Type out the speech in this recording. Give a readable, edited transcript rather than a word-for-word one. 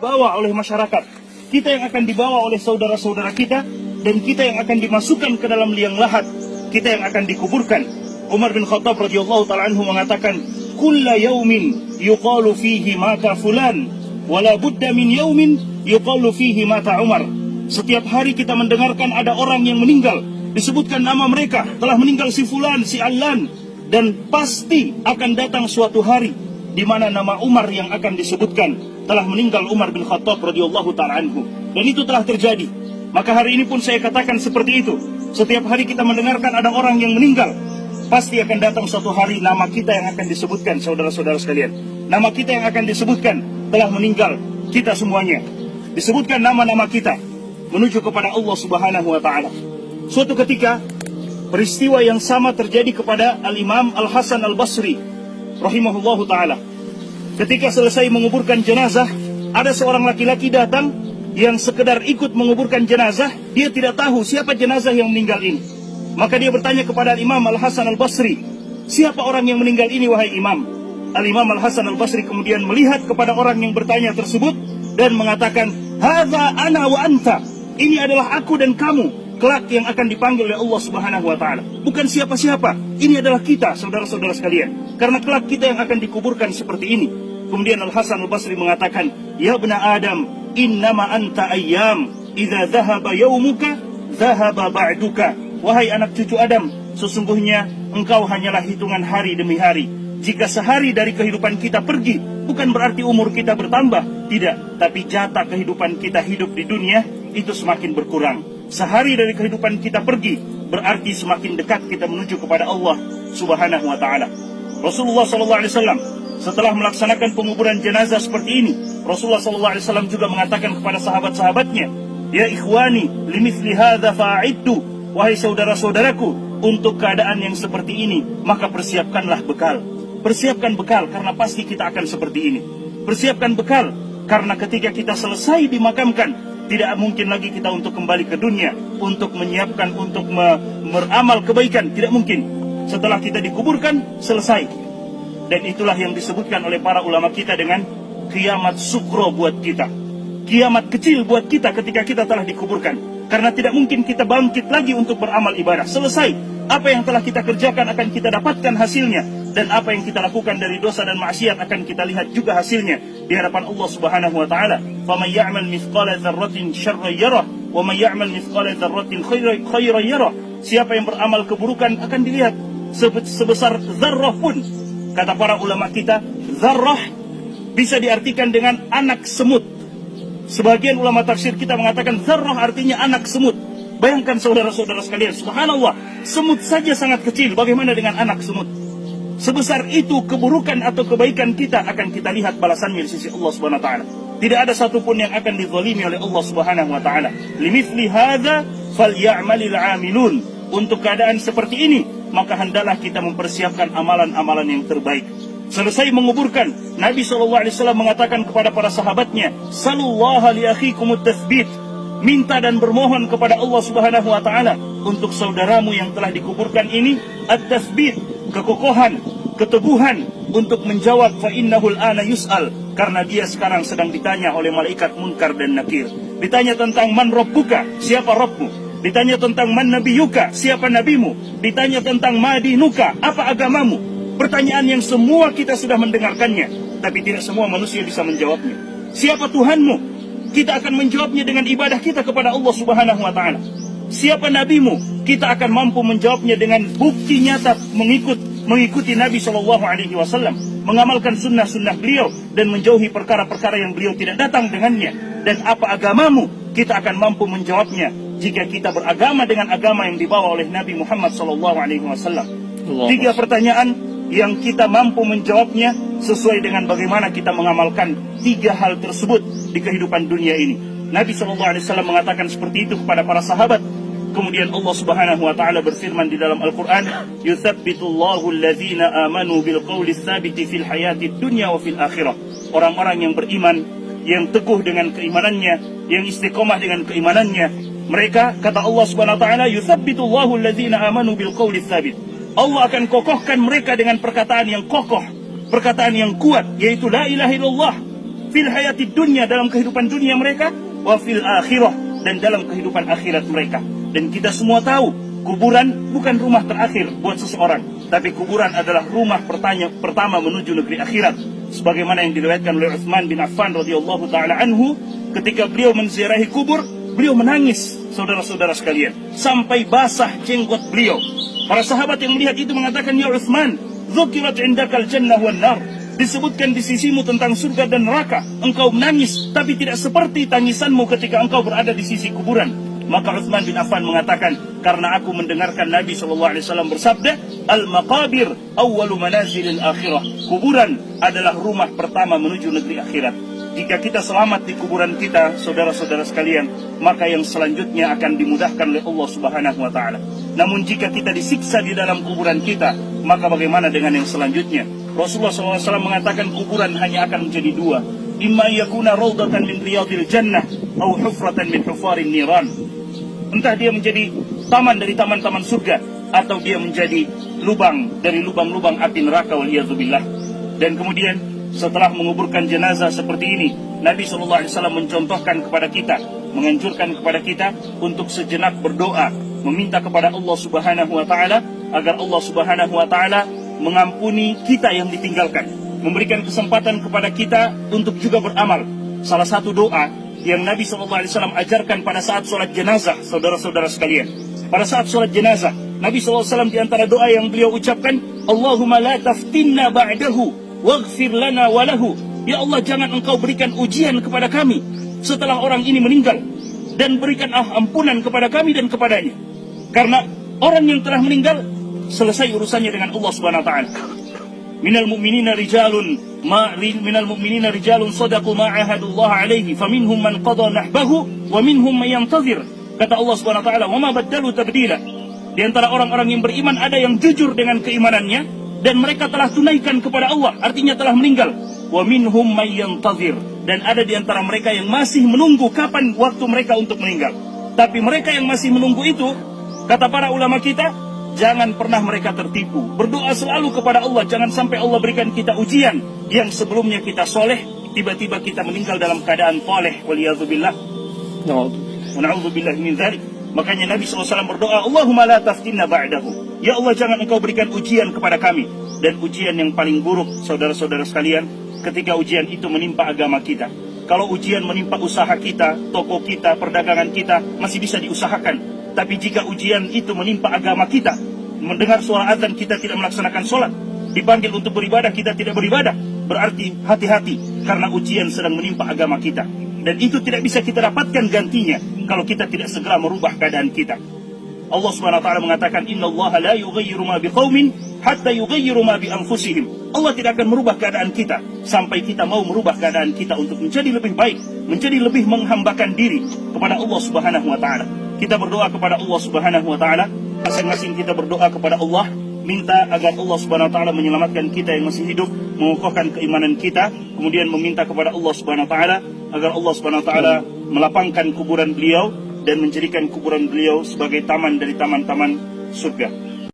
dibawa oleh masyarakat, kita yang akan dibawa oleh saudara-saudara kita, dan kita yang akan dimasukkan ke dalam liang lahat, kita yang akan dikuburkan. Umar bin Khattab radhiyallahu ta'ala anhu mengatakan, kulla yaumin yuqalu fihi mata fulan, wala budda min yaumin yuqalu fihi mata Umar. Setiap hari kita mendengarkan ada orang yang meninggal, disebutkan nama mereka, telah meninggal si fulan, si Allan, dan pasti akan datang suatu hari di mana nama Umar yang akan disebutkan, telah meninggal Umar bin Khattab radhiyallahu ta'ala anhu. Dan itu telah terjadi. Maka hari ini pun saya katakan seperti itu. Setiap hari kita mendengarkan ada orang yang meninggal, pasti akan datang suatu hari nama kita yang akan disebutkan, saudara-saudara sekalian. Nama kita yang akan disebutkan, telah meninggal kita semuanya. Disebutkan nama-nama kita menuju kepada Allah Subhanahu wa ta'ala. Suatu ketika peristiwa yang sama terjadi kepada Al-Imam Al-Hasan Al-Basri rahimahullahu ta'ala. Ketika selesai menguburkan jenazah, ada seorang laki-laki datang yang sekedar ikut menguburkan jenazah. Dia tidak tahu siapa jenazah yang meninggal ini. Maka dia bertanya kepada Imam Al-Hasan Al-Basri, siapa orang yang meninggal ini wahai Imam? Al-Imam Al-Hasan Al-Basri kemudian melihat kepada orang yang bertanya tersebut dan mengatakan, hadza ana wa anta, ini adalah aku dan kamu kelak yang akan dipanggil oleh Allah Subhanahu wa ta'ala. Bukan siapa-siapa, ini adalah kita, saudara-saudara sekalian. Karena kelak kita yang akan dikuburkan seperti ini. Kemudian Al-Hasan Al-Basri mengatakan, ya bna Adam, innama anta ayyam, idza dhahaba yaumuka dhahaba ba'duka. Wahai anak cucu Adam, sesungguhnya engkau hanyalah hitungan hari demi hari. Jika sehari dari kehidupan kita pergi, bukan berarti umur kita bertambah, tidak. Tapi jatah kehidupan kita hidup di dunia itu semakin berkurang. Sehari dari kehidupan kita pergi, berarti semakin dekat kita menuju kepada Allah Subhanahu wa ta'ala. Rasulullah SAW setelah melaksanakan penguburan jenazah seperti ini, Rasulullah SAW juga mengatakan kepada sahabat-sahabatnya, ya ikhwani, limithli hadza fa'iddu, wahai saudara-saudaraku, untuk keadaan yang seperti ini, maka persiapkanlah bekal. Persiapkan bekal, karena pasti kita akan seperti ini. Persiapkan bekal, karena ketika kita selesai dimakamkan, tidak mungkin lagi kita untuk kembali ke dunia, untuk menyiapkan, untuk beramal kebaikan. Tidak mungkin. Setelah kita dikuburkan, selesai. Dan itulah yang disebutkan oleh para ulama kita dengan kiamat sukro buat kita. Kiamat kecil buat kita ketika kita telah dikuburkan. Karena tidak mungkin kita bangkit lagi untuk beramal ibadah. Selesai. Apa yang telah kita kerjakan akan kita dapatkan hasilnya. Dan apa yang kita lakukan dari dosa dan maksiat akan kita lihat juga hasilnya di hadapan Allah Subhanahu wa ta'ala. فَمَنْ يَعْمَلْ مِثْقَالَ ذَرَّةٍ شَرًّا يَرَهُ وَمَنْ يَعْمَلْ مِثْقَالَ ذَرَّةٍ خَيْرًا يَرَهُ. Siapa yang beramal keburukan akan dilihat sebesar zarrah pun. Kata para ulama kita, zarrah bisa diartikan dengan anak semut. Sebagian ulama tafsir kita mengatakan zarrah artinya anak semut. Bayangkan saudara-saudara sekalian, subhanallah, semut saja sangat kecil, bagaimana dengan anak semut? Sebesar itu keburukan atau kebaikan kita akan kita lihat balasannya di sisi Allah Subhanahu wa ta'ala. Tidak ada satupun yang akan dizalimi oleh Allah Subhanahu wa ta'ala. Limithli hadza falyamalil 'amilun. Untuk keadaan seperti ini, maka hendaklah kita mempersiapkan amalan-amalan yang terbaik. Selesai menguburkan, Nabi SAW mengatakan kepada para sahabatnya, Salullaha li akhikumut tathbit. Minta dan bermohon kepada Allah Subhanahu wa ta'ala untuk saudaramu yang telah dikuburkan ini, at-tathbit, kekokohan, keteguhan untuk menjawab, fa innahul ana yus'al, karena dia sekarang sedang ditanya oleh malaikat Munkar dan Nakir. Ditanya tentang man rabbuka, siapa Rabbmu? Ditanya tentang man nabiyuka, siapa nabimu? Ditanya tentang madinuka, apa agamamu? Pertanyaan yang semua kita sudah mendengarkannya, tapi tidak semua manusia bisa menjawabnya. Siapa Tuhanmu? Kita akan menjawabnya dengan ibadah kita kepada Allah Subhanahu wa ta'ala. Siapa nabimu? Kita akan mampu menjawabnya dengan bukti nyata mengikuti Nabi SAW, mengamalkan sunnah-sunnah beliau dan menjauhi perkara-perkara yang beliau tidak datang dengannya. Dan apa agamamu? Kita akan mampu menjawabnya jika kita beragama dengan agama yang dibawa oleh Nabi Muhammad SAW. 3 pertanyaan yang kita mampu menjawabnya sesuai dengan bagaimana kita mengamalkan 3 hal tersebut di kehidupan dunia ini. Nabi SAW mengatakan seperti itu kepada para sahabat. Kemudian Allah Subhanahu wa ta'ala berfirman di dalam Al-Quran, yuthabbitullahu alladhina amanu bilqawli tsabiti fil hayatid dunya wa fil akhirah. Orang-orang yang beriman, yang teguh dengan keimanannya, yang istiqomah dengan keimanannya, mereka, kata Allah Subhanahu wa ta'ala, yuthabbitullahu alladhina amanu bilqawli tsabit. Allah akan kokohkan mereka dengan perkataan yang kokoh, perkataan yang kuat, yaitu la ilaha illallah. fil hayatid dunya, dalam kehidupan dunia mereka, wa fil akhirah, dan dalam kehidupan akhirat mereka. Dan kita semua tahu, kuburan bukan rumah terakhir buat seseorang, tapi kuburan adalah rumah pertama menuju negeri akhirat. Sebagaimana yang diriwayatkan oleh Utsman bin Affan radhiyallahu taala anhu, ketika beliau menziarahi kubur, beliau menangis, saudara-saudara sekalian, sampai basah jenggot beliau. Para sahabat yang melihat itu mengatakan, ya Utsman, dzukirat indakal jannah wan nar, disebutkan di sisimu tentang surga dan neraka, engkau menangis, tapi tidak seperti tangisanmu ketika engkau berada di sisi kuburan. Maka Utsman bin Affan mengatakan, karena aku mendengarkan Nabi SAW bersabda, al-maqabir awwalu manazilil akhirah, kuburan adalah rumah pertama menuju negeri akhirat. Jika kita selamat di kuburan kita, saudara-saudara sekalian, maka yang selanjutnya akan dimudahkan oleh Allah Subhanahu wa taala. Namun jika kita disiksa di dalam kuburan kita, maka bagaimana dengan yang selanjutnya? Rasulullah SAW mengatakan kuburan hanya akan menjadi dua, imma yakuna rawdatan min riyadil jannah atau hufratan min hufarin niran. Entah dia menjadi taman dari taman-taman surga, atau dia menjadi lubang dari lubang-lubang api neraka, waliyadzubillah. Dan kemudian setelah menguburkan jenazah seperti ini, Nabi SAW mencontohkan kepada kita, menganjurkan kepada kita untuk sejenak berdoa, meminta kepada Allah Subhanahu wa taala agar Allah Subhanahu wa taala mengampuni kita yang ditinggalkan, memberikan kesempatan kepada kita untuk juga beramal. Salah satu doa yang Nabi SAW ajarkan pada saat sholat jenazah, saudara-saudara sekalian, pada saat sholat jenazah, Nabi SAW di antara doa yang beliau ucapkan, Allahumma la taftinna ba'dahu waghfir lana walahu, ya Allah, jangan engkau berikan ujian kepada kami setelah orang ini meninggal, dan berikan ampunan kepada kami dan kepadanya. Karena orang yang telah meninggal selesai urusannya dengan Allah Subhanahu wa taala. Minal mu'minina rijalun sadaqu ma ahadullah alaihi faminhum man qada nahbahu wa minhum man yantazir. Kata Allah Subhanahu wa taala, wa ma baddalu tabdila. Di antara orang-orang yang beriman ada yang jujur dengan keimanannya dan mereka telah tunaikan kepada Allah, artinya telah meninggal. Wa minhum man yantazir, dan ada di antara mereka yang masih menunggu kapan waktu mereka untuk meninggal. Tapi mereka yang masih menunggu itu, kata para ulama kita, jangan pernah mereka tertipu. Berdoa selalu kepada Allah, jangan sampai Allah berikan kita ujian yang sebelumnya kita soleh, tiba-tiba kita meninggal dalam keadaan toleh, waliyadzubillah. Na'udzubillah min dzalik. Makanya Nabi SAW berdoa, Allahumma la taftinna ba'dahu, ya Allah, jangan engkau berikan ujian kepada kami. Dan ujian yang paling buruk, saudara-saudara sekalian, ketika ujian itu menimpa agama kita. Kalau ujian menimpa usaha kita, toko kita, perdagangan kita, masih bisa diusahakan. Tapi jika ujian itu menimpa agama kita, mendengar suara azan kita tidak melaksanakan sholat, dipanggil untuk beribadah kita tidak beribadah, berarti hati-hati karena ujian sedang menimpa agama kita. Dan itu tidak bisa kita dapatkan gantinya kalau kita tidak segera merubah keadaan kita. Allah Subhanahu wa taala mengatakan, innallaha la yughayyiru ma biqaumin hatta yughayyiru ma bi anfusihim. Allah tidak akan merubah keadaan kita sampai kita mau merubah keadaan kita untuk menjadi lebih baik, menjadi lebih menghambakan diri kepada Allah Subhanahu wa taala. Kita berdoa kepada Allah Subhanahu wa taala, masing-masing kita berdoa kepada Allah, minta agar Allah Subhanahu wa taala menyelamatkan kita yang masih hidup, mengokohkan keimanan kita, kemudian meminta kepada Allah Subhanahu wa taala agar Allah Subhanahu wa taala melapangkan kuburan beliau dan menjadikan kuburan beliau sebagai taman dari taman-taman surga.